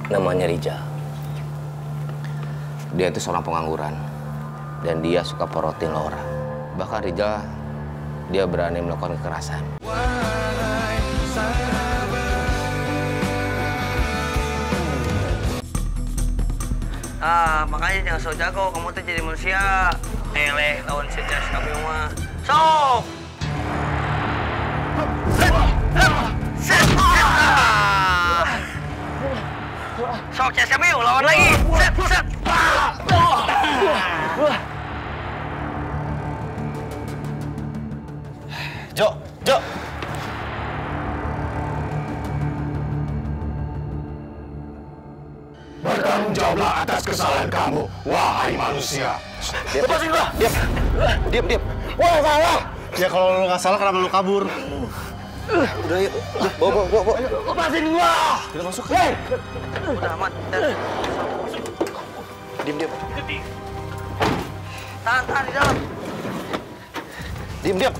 Namanya Rijal. Dia itu seorang pengangguran. Dan dia suka porotin Laura. Bahkan Rijal, dia berani melakukan kekerasan. Makanya jangan sok jago, kamu tuh jadi manusia. Eleh, lawan sejas kami mah. Sok! Sok, CS kami lawan lagi. Set. Jo. Bertanggung jawablah atas kesalahan kamu, wahai manusia. Lepasin gua! Diam. Wah, salah. Ya kalau lu nggak salah, kenapa lu kabur? Udah, yuk. Bawa. Lepasin gua. Kita masuk. Hei! Udah aman. Diam. Tahan di dalam. Diam.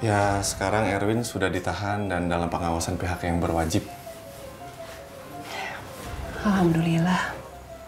Ya, sekarang Erwin sudah ditahan dan dalam pengawasan pihak yang berwajib. Alhamdulillah.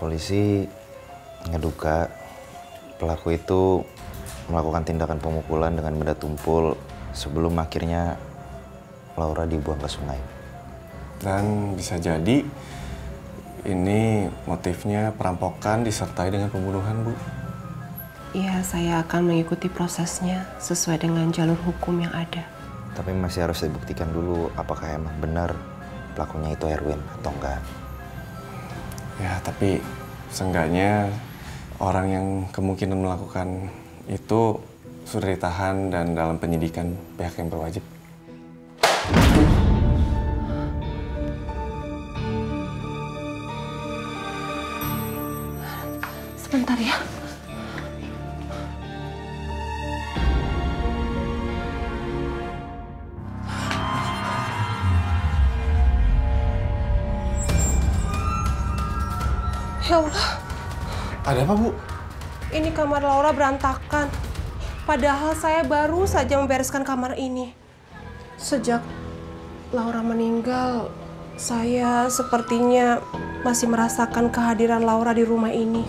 Polisi ngeduga pelaku itu melakukan tindakan pemukulan dengan benda tumpul sebelum akhirnya Laura dibuang ke sungai. Dan bisa jadi ini motifnya perampokan disertai dengan pembunuhan, Bu. Iya, saya akan mengikuti prosesnya sesuai dengan jalur hukum yang ada. Tapi masih harus dibuktikan dulu apakah emang benar pelakunya itu Erwin atau enggak. Ya, tapi seenggaknya orang yang kemungkinan melakukan itu sudah ditahan dan dalam penyidikan pihak yang berwajib. Sebentar ya. Ya Allah. Ada apa, Bu? Ini kamar Laura berantakan. Padahal saya baru saja membereskan kamar ini. Sejak Laura meninggal, saya sepertinya masih merasakan kehadiran Laura di rumah ini.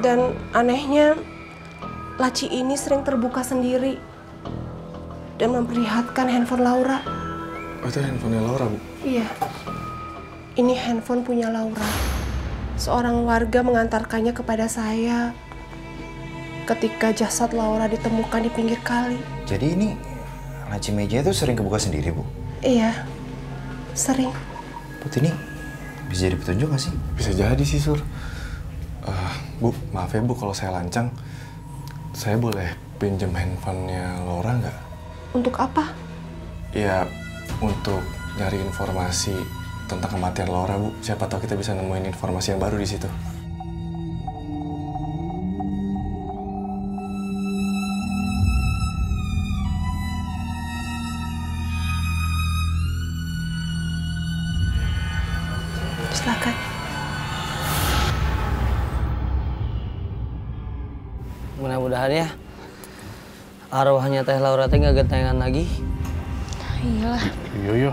Dan anehnya, laci ini sering terbuka sendiri dan memperlihatkan handphone Laura. Oh, itu handphonenya Laura, Bu? Iya. Ini handphone punya Laura. Seorang warga mengantarkannya kepada saya ketika jasad Laura ditemukan di pinggir kali. Jadi ini laci meja itu sering kebuka sendiri, Bu? Iya, sering. Put, ini bisa jadi petunjuk nggak sih? Bisa jadi sih, Sur. Bu, maaf ya, Bu, kalau saya lancang. Saya boleh pinjam handphonenya Laura nggak? Untuk apa? Ya, untuk nyari informasi tentang kematian Laura, Bu. Siapa tahu kita bisa nemuin informasi yang baru di situ. Silakan. Mudah-mudahan ya arwahnya Teh Laura teh nggak gentayangan lagi. Iyalah. Iya,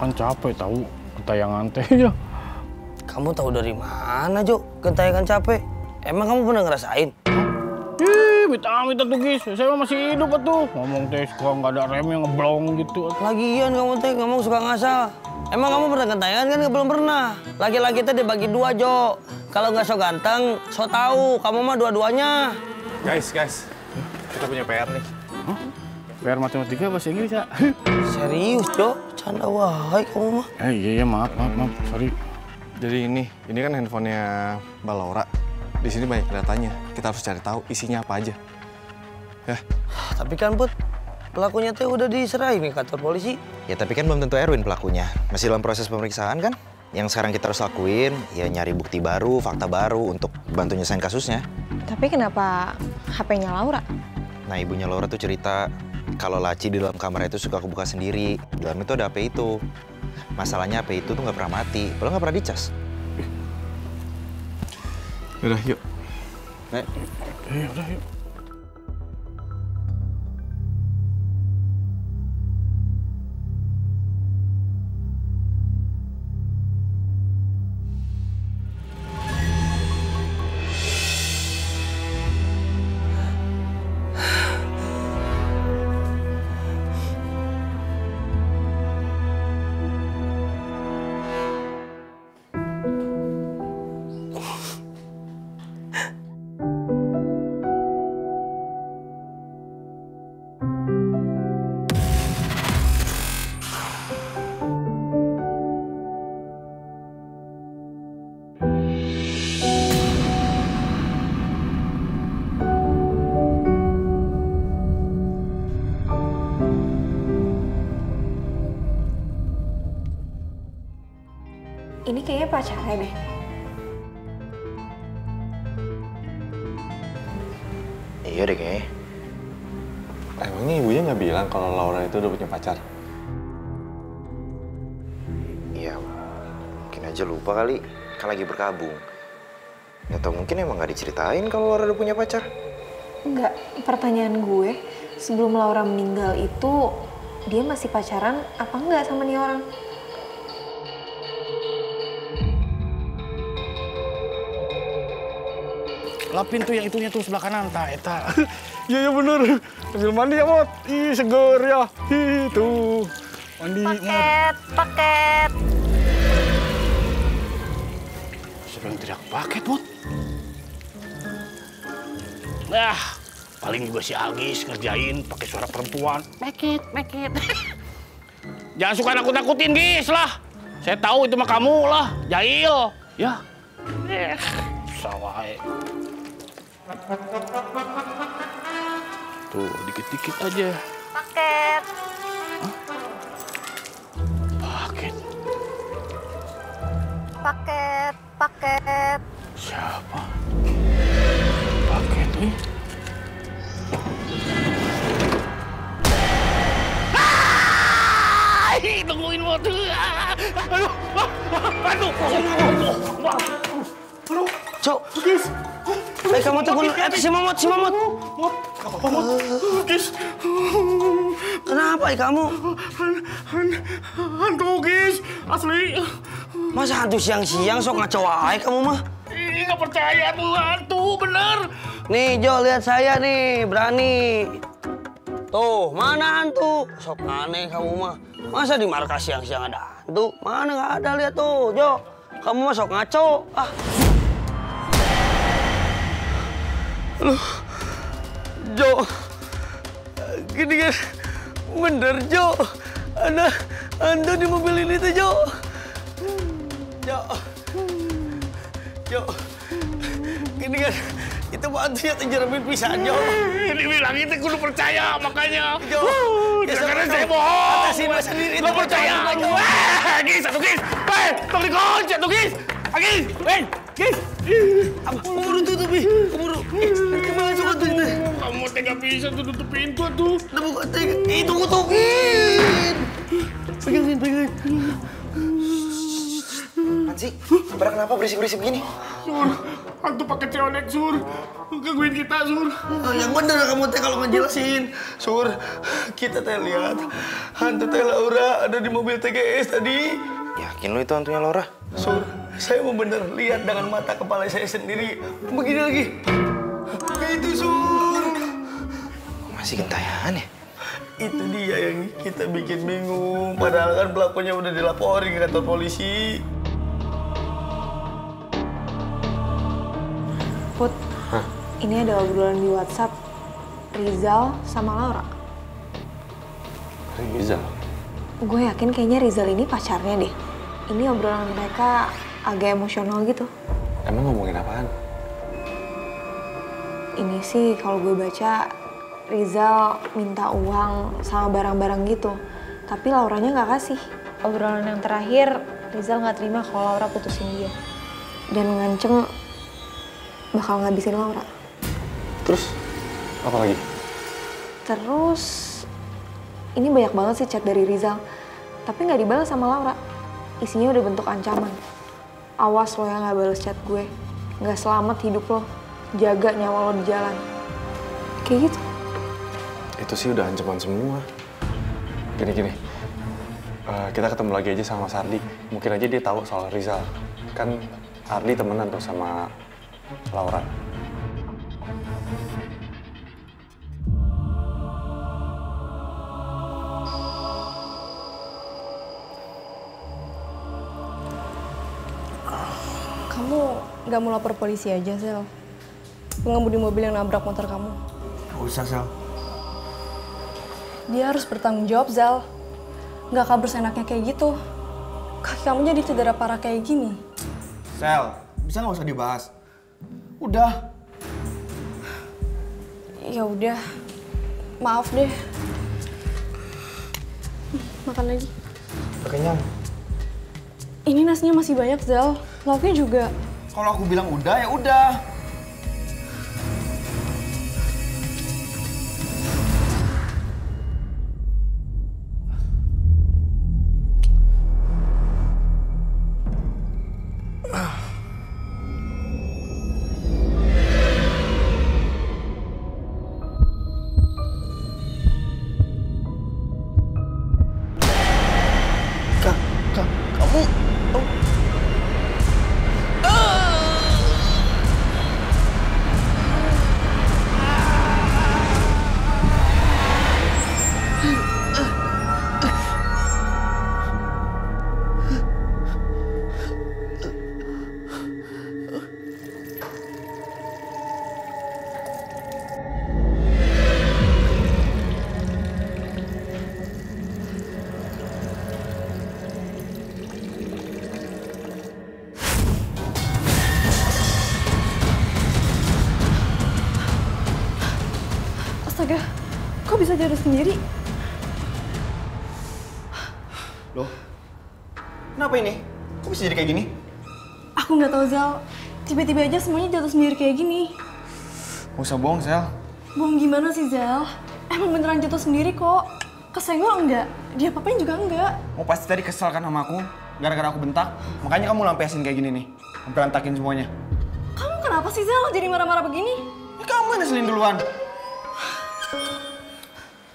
kan capek tahu ketayangan teh ya. Kamu tahu dari mana, Jo? Gentayangan capek. Emang kamu pernah ngerasain? Amit tuh guys, saya masih hidup tuh. Ngomong teh suka nggak ada rem yang ngeblong gitu. Lagian kamu teh ngomong suka ngasal. Emang kamu pernah gentayangan kan? Belum pernah. Laki-laki teh dibagi dua, Jo. Kalau nggak so ganteng, so tahu. Kamu mah dua-duanya. Guys, kita punya PR nih. PR matematika bahasa Inggris ya? Serius, Jo? Canda wahai kamu mah. Iya, maaf, sorry. Jadi ini kan handphonenya Mbak Laura. Di sini banyak datanya. Kita harus cari tahu isinya apa aja. Ya. Tapi kan, Put, pelakunya teh udah diserahin ke kantor polisi. Ya tapi kan belum tentu Erwin pelakunya. Masih dalam proses pemeriksaan kan? Yang sekarang kita harus lakuin, ya nyari bukti baru, fakta baru untuk bantu nyelesain kasusnya. Tapi kenapa HP-nya Laura? Nah, ibunya Laura tuh cerita kalau laci di dalam kamar itu suka kebuka sendiri. Di dalam itu ada HP itu. Masalahnya HP itu tuh nggak pernah mati, padahal nggak pernah dicas. Yaudah, yuk. Nek. Udah yuk. Ini kayaknya pacarnya deh. Iya deh kayaknya. Emangnya ibunya nggak bilang kalau Laura itu udah punya pacar? Iya, mungkin aja lupa kali, kan lagi berkabung. Atau mungkin emang nggak diceritain kalau Laura udah punya pacar. Enggak, pertanyaan gue, sebelum Laura meninggal itu, dia masih pacaran apa enggak sama nih orang? Lah pintu yang itunya tuh sebelah kanan, eta. Iya bener. Sambil mandi ya, Mot. Ih, seger ya. Itu. Mandi, Paket. Siapa yang teriak paket, Mot? Nah, paling juga si Agis ngerjain pakai suara perempuan. Paket. Jangan suka nakut-nakutin, Gis lah. Saya tahu itu mah kamu lah, jahil. Ya. Sawah. Tuh, dikit-dikit aja. Paket. Hah? Paket. Siapa? Paket, nih. Tungguin mo tuh. Aduh. Cok, kamu tuh si Mamot. Gis. Kenapa kamu? Hantu, Gis. Asli. Masa hantu siang-siang sok ngaco aja kamu mah? Ih, nggak percaya tuh hantu, bener. Nih Jo, lihat saya nih, berani. Tuh, mana hantu? Sok aneh kamu mah. Masa di markas siang-siang ada hantu? Mana nggak ada, lihat tuh, Jo. Kamu mah sok ngaco. Ah. Aduh, Jo. Gini kan, bener Jo. Ada hantu di mobil ini tuh, Jo. Jo. Gini kan, itu hantunya tuh jeremin pisan, Jo. Dibilang itu kudu percaya, makanya. Jo. Karena saya bohong. Atasin mas sendiri. Lo percaya. Gis, satu Gis. Tolong dikunci, satu Gis. Gis, Gis. Keburu tutup, keburu. Gimana suka tuh ini? Kamu tega bisa tuh tutup pintu tuh. Udah buka tega. Tungguin. Pegangin. Sih, pada kenapa berisik-berisik begini? Sur, hantu pakai ceonek, Sur. Gangguin kita, Sur. Yang bener kamu teh kalau ngejelasin. Sur, kita teh lihat hantu teh Laura ada di mobil TGS tadi. Yakin lo itu hantunya Laura? Sur, saya mau bener lihat dengan mata kepala saya sendiri. Begini lagi. Itu, Sur. Masih gentayangan ya? Itu dia yang kita bikin bingung. Padahal kan pelakunya udah dilaporin ke kantor polisi. Put, ini ada obrolan di WhatsApp Rizal sama Laura. Rizal? Gue yakin kayaknya Rizal ini pacarnya deh. Ini obrolan mereka agak emosional gitu. Emang ngomongin apaan? Ini sih kalau gue baca Rizal minta uang sama barang-barang gitu. Tapi Lauranya nggak kasih. Obrolan yang terakhir, Rizal nggak terima kalau Laura putusin dia. Dan ngancem bakal ngabisin Laura. Terus? Apa lagi? Terus, ini banyak banget sih chat dari Rizal. Tapi nggak dibalas sama Laura. isinya udah bentuk ancaman. Awas lo yang gak bales chat gue. Gak selamat hidup lo. Jaga nyawa lo di jalan. Kayak gitu. Itu sih udah ancaman semua. Gini. Kita ketemu lagi aja sama Mas Ardi. Mungkin aja dia tahu soal Rizal. Kan Ardi temenan tuh sama Laura. Kamu nggak mau lapor polisi aja, Sel? Pengemudi mobil yang nabrak motor kamu. Gak usah, Sel. Dia harus bertanggung jawab, Zal. Nggak kabur seenaknya kayak gitu. Kaki kamu jadi cedera parah kayak gini. Sel, bisa nggak usah dibahas? Udah. Ya udah, maaf deh. Makan lagi. Udah kenyang. Ini nasinya masih banyak, Zal. Lauknya juga. Kalau aku bilang udah, ya udah. Astaga, kok bisa jatuh sendiri? Loh, kenapa ini? Kok bisa jadi kayak gini? Aku nggak tahu, Zal. Tiba-tiba aja semuanya jatuh sendiri kayak gini. Gak usah bohong, Sel. Bohong gimana sih, Zal? Emang beneran jatuh sendiri kok. Kesenggol enggak? Dia apa-apain juga enggak. Mau pasti tadi kesel kan sama aku? Gara-gara aku bentak. Makanya kamu lampiasin kayak gini nih. Berantakin semuanya. Kamu kenapa sih, Zal? Jadi marah-marah begini? Ya, kamu yang ngeselin duluan.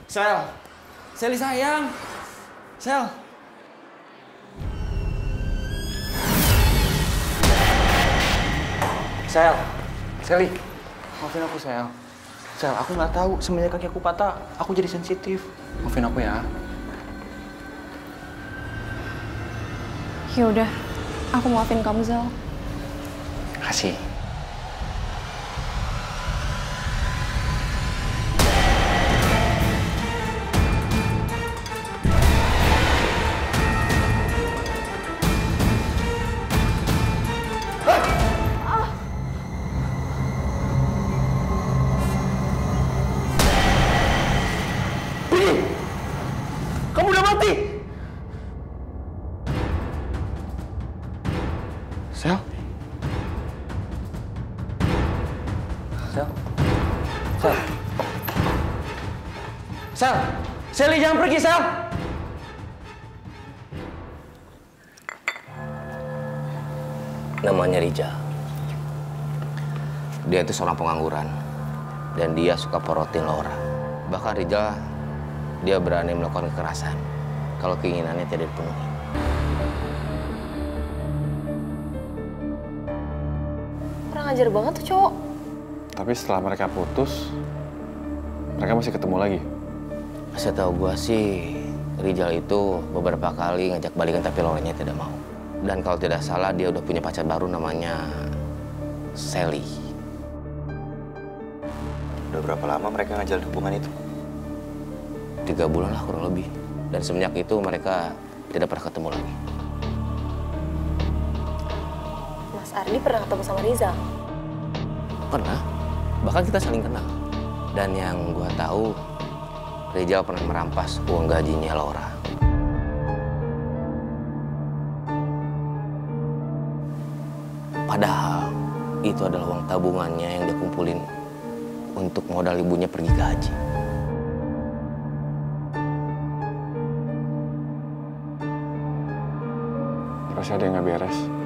Sel. Seli sayang. Sel. Sel, Seli, maafin aku Sel. Sel, aku nggak tahu semenjak kaki aku patah, aku jadi sensitif. Maafin aku ya. Ya udah, aku maafin kamu, Zal. Kasih. Kamu udah mati! Sel. Sel. Sel. Sel. Seli jangan pergi, Sel. Namanya Rijal. Dia itu seorang pengangguran. Dan dia suka porotin Laura. Bahkan Rijal, dia berani melakukan kekerasan kalau keinginannya tidak dipenuhi. Kurang ajar banget tuh cowok. Tapi setelah mereka putus, mereka masih ketemu lagi. Setahu gua sih, Rijal itu beberapa kali ngajak balikan tapi Lauranya tidak mau. Dan kalau tidak salah dia udah punya pacar baru namanya Sally. Udah berapa lama mereka ngajalin hubungan itu? 3 bulan lah kurang lebih. Dan semenjak itu mereka tidak pernah ketemu lagi. Mas Ardi pernah ketemu sama Rizal? Pernah, bahkan kita saling kenal. Dan yang gua tahu, Rizal pernah merampas uang gajinya Laura. Padahal itu adalah uang tabungannya yang dia kumpulin untuk modal ibunya pergi ke haji. Pasti ada yang nggak beres.